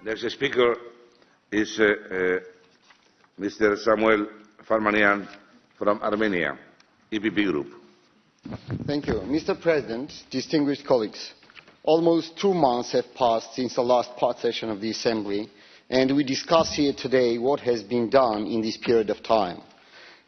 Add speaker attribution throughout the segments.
Speaker 1: Next speaker is Mr. Samvel Farmanyan from Armenia, EPP Group.
Speaker 2: Thank you. Mr. President, distinguished colleagues, almost 2 months have passed since the last part session of the Assembly, and we discuss here today what has been done in this period of time.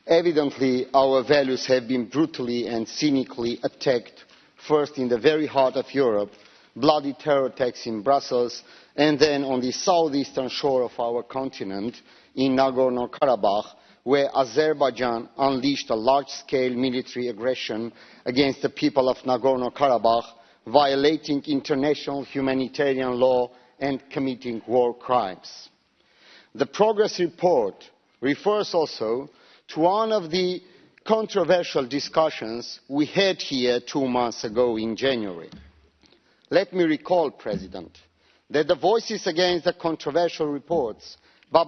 Speaker 2: Evidently, our values have been brutally and cynically attacked, first in the very heart of Europe, bloody terror attacks in Brussels, and then on the southeastern shore of our continent in Nagorno-Karabakh, where Azerbaijan unleashed a large-scale military aggression against the people of Nagorno-Karabakh, violating international humanitarian law and committing war crimes. The progress report refers also to one of the controversial discussions we had here 2 months ago in January. Let me recall, President, that the voices against the controversial reports by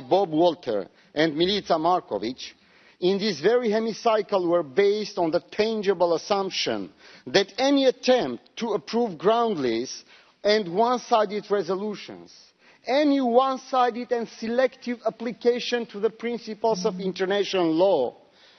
Speaker 2: Bob Walter and Milica Markovic in this very hemicycle were based on the tangible assumption that any attempt to approve groundless and one-sided resolutions, any one-sided and selective application to the principles of international law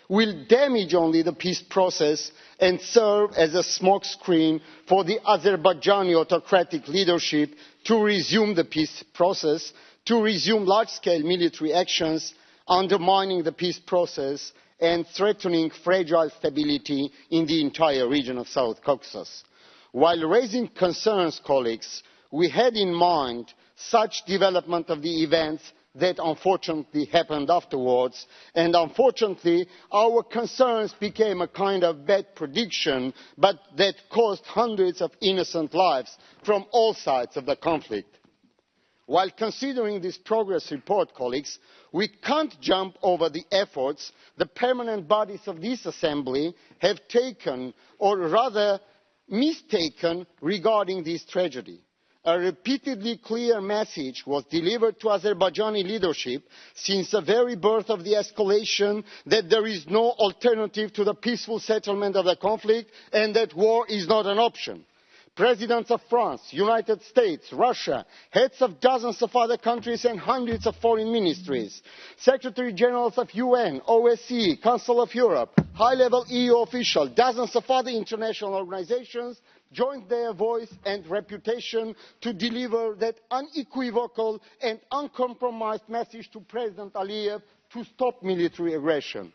Speaker 2: will damage only the peace process and serve as a smokescreen for the Azerbaijani autocratic leadership to resume the peace process, to resume large-scale military actions, undermining the peace process and threatening fragile stability in the entire region of South Caucasus. While raising concerns, colleagues, we had in mind such development of the events that unfortunately happened afterwards, and unfortunately our concerns became a kind of bad prediction, but that cost hundreds of innocent lives from all sides of the conflict. While considering this progress report, colleagues, we can't jump over the efforts the permanent bodies of this Assembly have taken, or rather mistaken, regarding this tragedy. A repeatedly clear message was delivered to Azerbaijani leadership since the very birth of the escalation that there is no alternative to the peaceful settlement of the conflict and that war is not an option. Presidents of France, United States, Russia, heads of dozens of other countries and hundreds of foreign ministries, Secretary Generals of UN, OSCE, Council of Europe, high-level EU officials, dozens of other international organizations joined their voice and reputation to deliver that unequivocal and uncompromised message to President Aliyev to stop military aggression.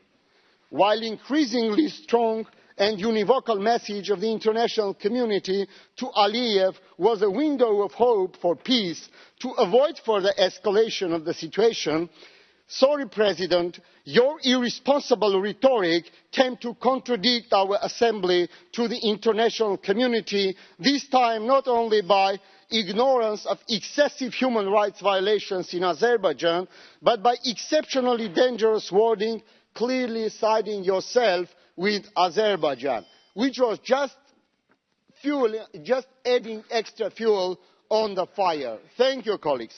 Speaker 2: While increasingly strong and univocal message of the international community to Aliyev was a window of hope for peace to avoid further escalation of the situation, sorry, President, your irresponsible rhetoric came to contradict our Assembly to the international community, this time not only by ignorance of excessive human rights violations in Azerbaijan, but by exceptionally dangerous wording, clearly siding yourself with Azerbaijan, which was just adding extra fuel on the fire. Thank you, colleagues.